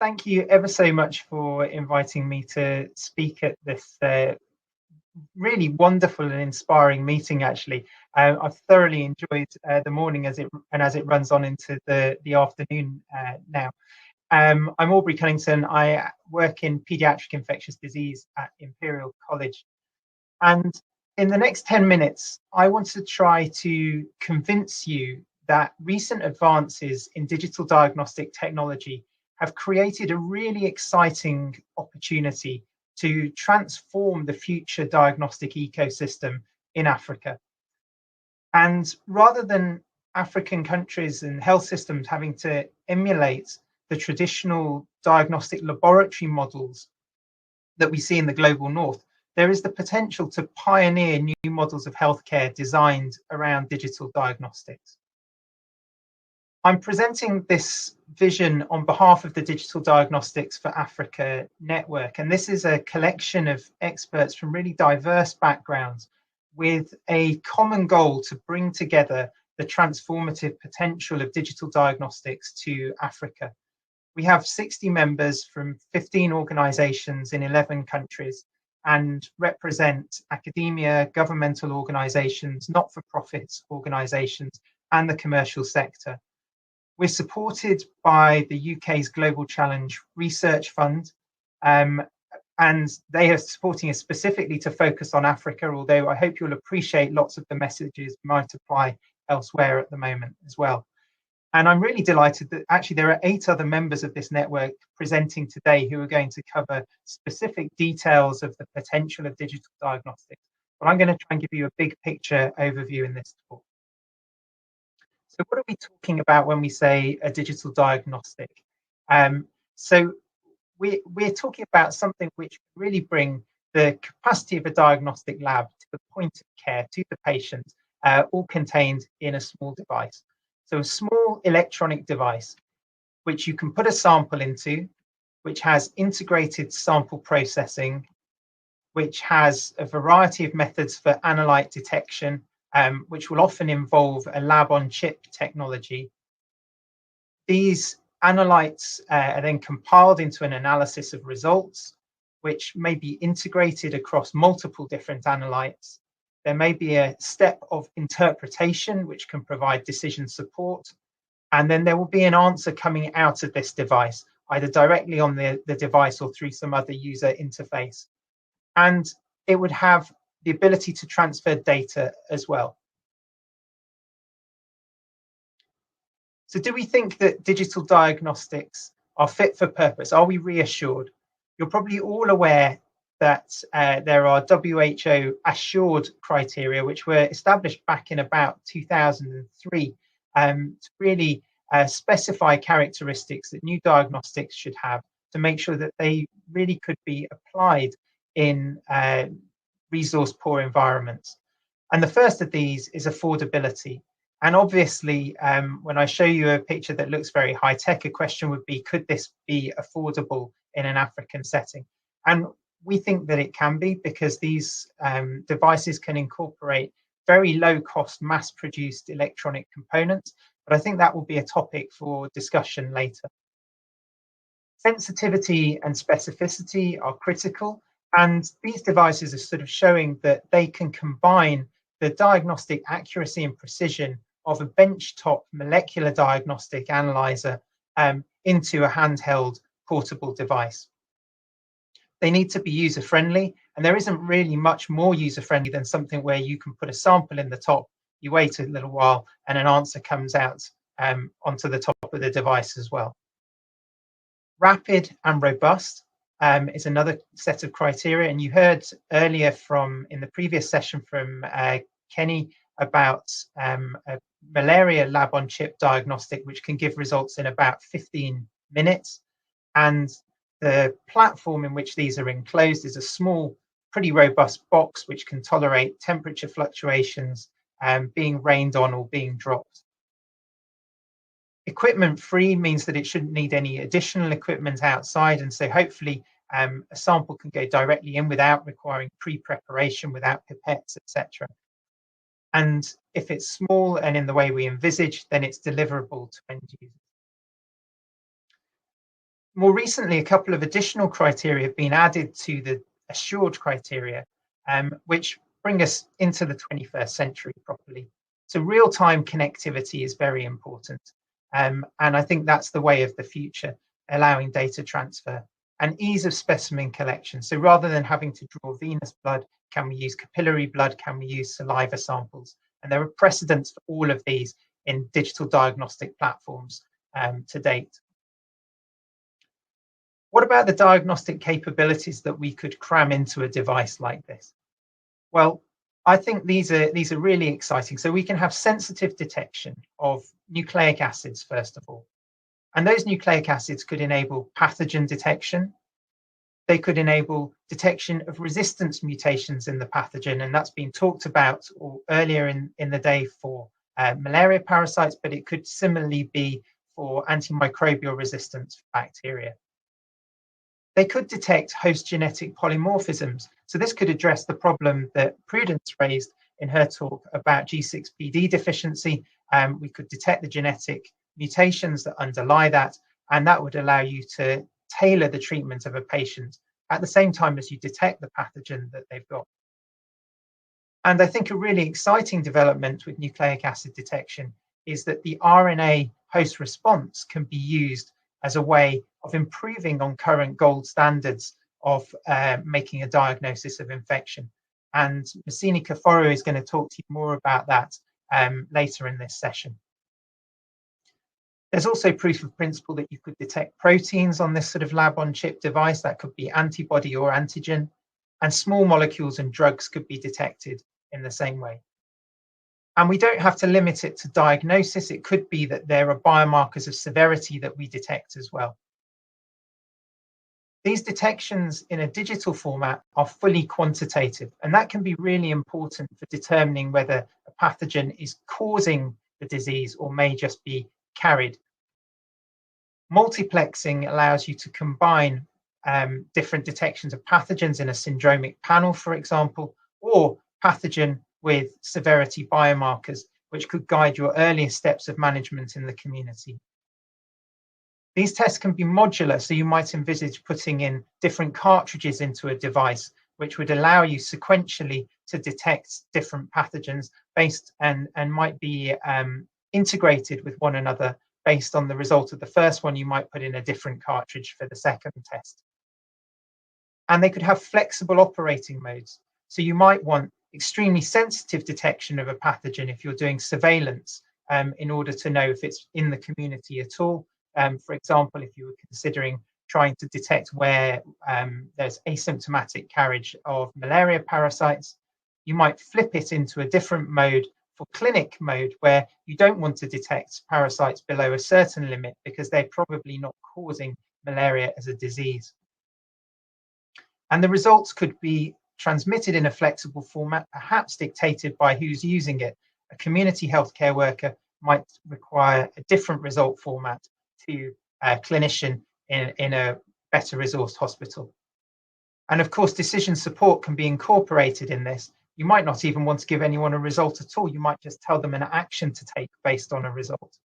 thank you ever so much for inviting me to speak at this really wonderful and inspiring meeting. Actually, I've thoroughly enjoyed the morning as it runs on into the afternoon now. I'm Aubrey Cunnington. I work in paediatric infectious disease at Imperial College, and in the next 10 minutes, I want to try to convince you that recent advances in digital diagnostic technology have created a really exciting opportunity to transform the future diagnostic ecosystem in Africa. And rather than African countries and health systems having to emulate the traditional diagnostic laboratory models that we see in the global north, there is the potential to pioneer new models of healthcare designed around digital diagnostics. I'm presenting this vision on behalf of the Digital Diagnostics for Africa network, and this is a collection of experts from really diverse backgrounds with a common goal to bring together the transformative potential of digital diagnostics to Africa. We have 60 members from 15 organizations in 11 countries and represent academia, governmental organizations, not-for-profit organizations, and the commercial sector. We're supported by the UK's Global Challenge Research Fund, and they are supporting us specifically to focus on Africa, although I hope you'll appreciate lots of the messages might apply elsewhere at the moment as well. And I'm really delighted that actually there are 8 other members of this network presenting today who are going to cover specific details of the potential of digital diagnostics. But I'm going to try and give you a big picture overview in this talk. So what are we talking about when we say a digital diagnostic? So we're talking about something which really bring the capacity of a diagnostic lab to the point of care, to the patient, all contained in a small device. So a small electronic device, which you can put a sample into, which has integrated sample processing, which has a variety of methods for analyte detection, which will often involve a lab-on-chip technology. These analytes are then compiled into an analysis of results, which may be integrated across multiple different analytes. There may be a step of interpretation, which can provide decision support. And then there will be an answer coming out of this device, either directly on the device or through some other user interface. And it would have the ability to transfer data as well. So do we think that digital diagnostics are fit for purpose? Are we reassured? You're probably all aware that there are WHO assured criteria, which were established back in about 2003 to really specify characteristics that new diagnostics should have to make sure that they really could be applied in resource poor environments. And the first of these is affordability. And obviously, when I show you a picture that looks very high tech, a question would be, could this be affordable in an African setting? And we think that it can be, because these devices can incorporate very low cost mass produced electronic components. But I think that will be a topic for discussion later. Sensitivity and specificity are critical. And these devices are sort of showing that they can combine the diagnostic accuracy and precision of a benchtop molecular diagnostic analyzer into a handheld portable device. They need to be user-friendly, and there isn't really much more user-friendly than something where you can put a sample in the top, you wait a little while, and an answer comes out onto the top of the device as well. Rapid and robust is another set of criteria, and you heard earlier in the previous session from Kenny about a malaria lab-on-chip diagnostic, which can give results in about 15 minutes. And the platform in which these are enclosed is a small, pretty robust box which can tolerate temperature fluctuations being rained on or being dropped. Equipment free means that it shouldn't need any additional equipment outside, and so hopefully a sample can go directly in without requiring pre-preparation, without pipettes, etc. And if it's small and in the way we envisage, then it's deliverable to end users. More recently, a couple of additional criteria have been added to the assured criteria, which bring us into the 21st century properly. So real-time connectivity is very important. And I think that's the way of the future, allowing data transfer and ease of specimen collection. So rather than having to draw venous blood, can we use capillary blood? Can we use saliva samples? And there are precedents for all of these in digital diagnostic platforms to date. What about the diagnostic capabilities that we could cram into a device like this? Well, I think these are really exciting. So we can have sensitive detection of nucleic acids, first of all. And those nucleic acids could enable pathogen detection. They could enable detection of resistance mutations in the pathogen, and that's been talked about earlier in the day for malaria parasites, but it could similarly be for antimicrobial resistance for bacteria. They could detect host genetic polymorphisms. So this could address the problem that Prudence raised in her talk about G6PD deficiency. We could detect the genetic mutations that underlie that, and that would allow you to tailor the treatment of a patient at the same time as you detect the pathogen that they've got. And I think a really exciting development with nucleic acid detection is that the RNA host response can be used as a way of improving on current gold standards of making a diagnosis of infection. And Massini Kaforo is going to talk to you more about that later in this session. There's also proof of principle that you could detect proteins on this sort of lab-on-chip device. That could be antibody or antigen, and small molecules and drugs could be detected in the same way. And we don't have to limit it to diagnosis. It could be that there are biomarkers of severity that we detect as well. These detections in a digital format are fully quantitative, and that can be really important for determining whether a pathogen is causing the disease or may just be carried. Multiplexing allows you to combine different detections of pathogens in a syndromic panel, for example, or pathogen with severity biomarkers, which could guide your earliest steps of management in the community. These tests can be modular, so you might envisage putting in different cartridges into a device, which would allow you sequentially to detect different pathogens based and might be integrated with one another based on the result of the first one. You might put in a different cartridge for the second test. And they could have flexible operating modes. So you might want extremely sensitive detection of a pathogen if you're doing surveillance in order to know if it's in the community at all. For example, if you were considering trying to detect where there's asymptomatic carriage of malaria parasites, you might flip it into a different mode for clinic mode, where you don't want to detect parasites below a certain limit because they're probably not causing malaria as a disease. And the results could be transmitted in a flexible format, perhaps dictated by who's using it. A community healthcare worker might require a different result format to a clinician in a better resourced hospital. And of course, decision support can be incorporated in this. You might not even want to give anyone a result at all. You might just tell them an action to take based on a result.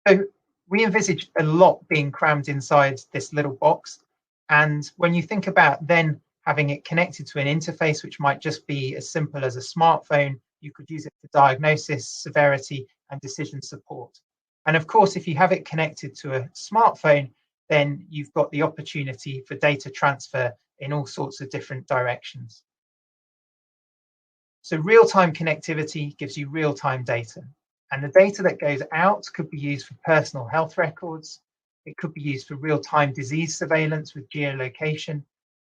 So we envisage a lot being crammed inside this little box. And when you think about then having it connected to an interface, which might just be as simple as a smartphone, you could use it for diagnosis, severity, and decision support. And of course, if you have it connected to a smartphone, then you've got the opportunity for data transfer in all sorts of different directions. So real-time connectivity gives you real-time data. And the data that goes out could be used for personal health records. It could be used for real-time disease surveillance with geolocation.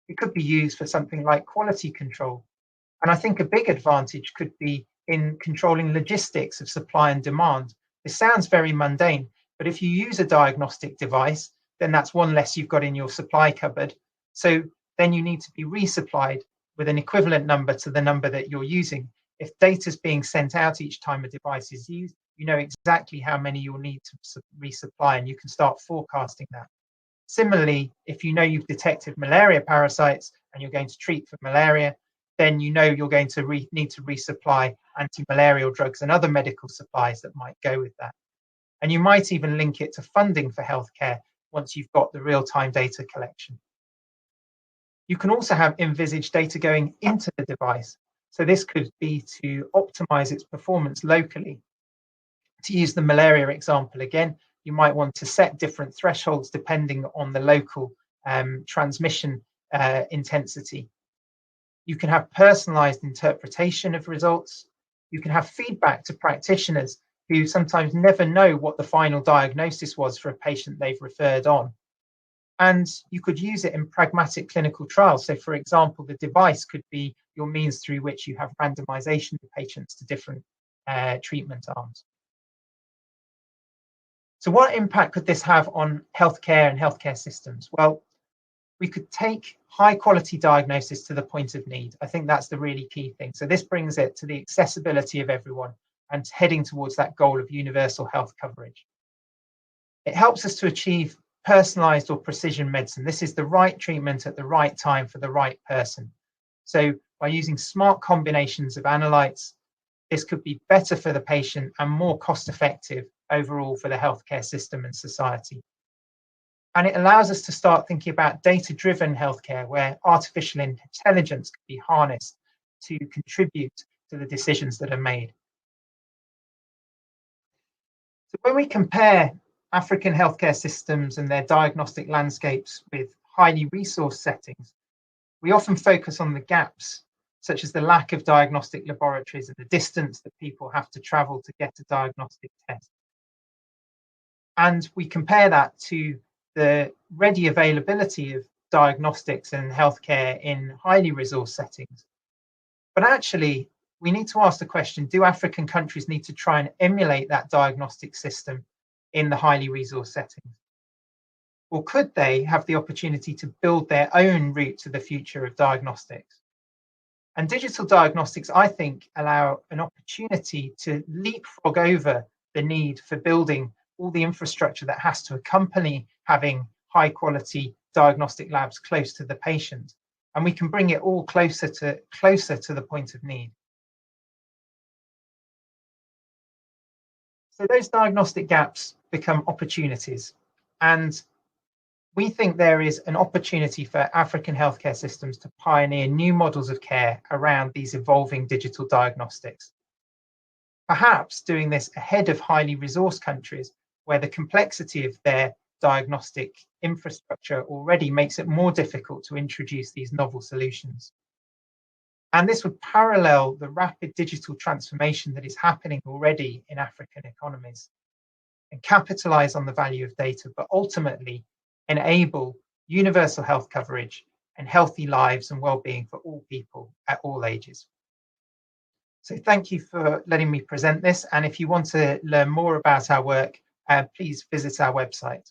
It could be used for something like quality control. And I think a big advantage could be in controlling logistics of supply and demand. This sounds very mundane, but if you use a diagnostic device, then that's one less you've got in your supply cupboard. So then you need to be resupplied with an equivalent number to the number that you're using. If data is being sent out each time a device is used, you know exactly how many you'll need to resupply, and you can start forecasting that. Similarly, if you know you've detected malaria parasites and you're going to treat for malaria, then you know you're going to need to resupply anti-malarial drugs and other medical supplies that might go with that. And you might even link it to funding for healthcare once you've got the real-time data collection. You can also have envisaged data going into the device. So this could be to optimize its performance locally. To use the malaria example again, you might want to set different thresholds depending on the local transmission intensity. You can have personalized interpretation of results. You can have feedback to practitioners who sometimes never know what the final diagnosis was for a patient they've referred on. And you could use it in pragmatic clinical trials. So, for example, the device could be your means through which you have randomization of patients to different treatment arms. So what impact could this have on healthcare and healthcare systems? Well, we could take high quality diagnosis to the point of need. I think that's the really key thing. So this brings it to the accessibility of everyone and heading towards that goal of universal health coverage. It helps us to achieve personalized or precision medicine. This is the right treatment at the right time for the right person. So by using smart combinations of analytes, this could be better for the patient and more cost effective overall for the healthcare system and society. And it allows us to start thinking about data-driven healthcare, where artificial intelligence can be harnessed to contribute to the decisions that are made. So when we compare African healthcare systems and their diagnostic landscapes with highly resourced settings, we often focus on the gaps, such as the lack of diagnostic laboratories and the distance that people have to travel to get a diagnostic test. And we compare that to the ready availability of diagnostics and healthcare in highly resourced settings. But actually, we need to ask the question, do African countries need to try and emulate that diagnostic system in the highly resourced settings? Or could they have the opportunity to build their own route to the future of diagnostics? And digital diagnostics, I think, allow an opportunity to leapfrog over the need for building all the infrastructure that has to accompany having high quality diagnostic labs close to the patient. And we can bring it all closer to the point of need. So those diagnostic gaps become opportunities. And we think there is an opportunity for African healthcare systems to pioneer new models of care around these evolving digital diagnostics. Perhaps doing this ahead of highly resourced countries where the complexity of their diagnostic infrastructure already makes it more difficult to introduce these novel solutions. And this would parallel the rapid digital transformation that is happening already in African economies and capitalize on the value of data, but ultimately enable universal health coverage and healthy lives and well-being for all people at all ages. So thank you for letting me present this. And if you want to learn more about our work, please visit our website.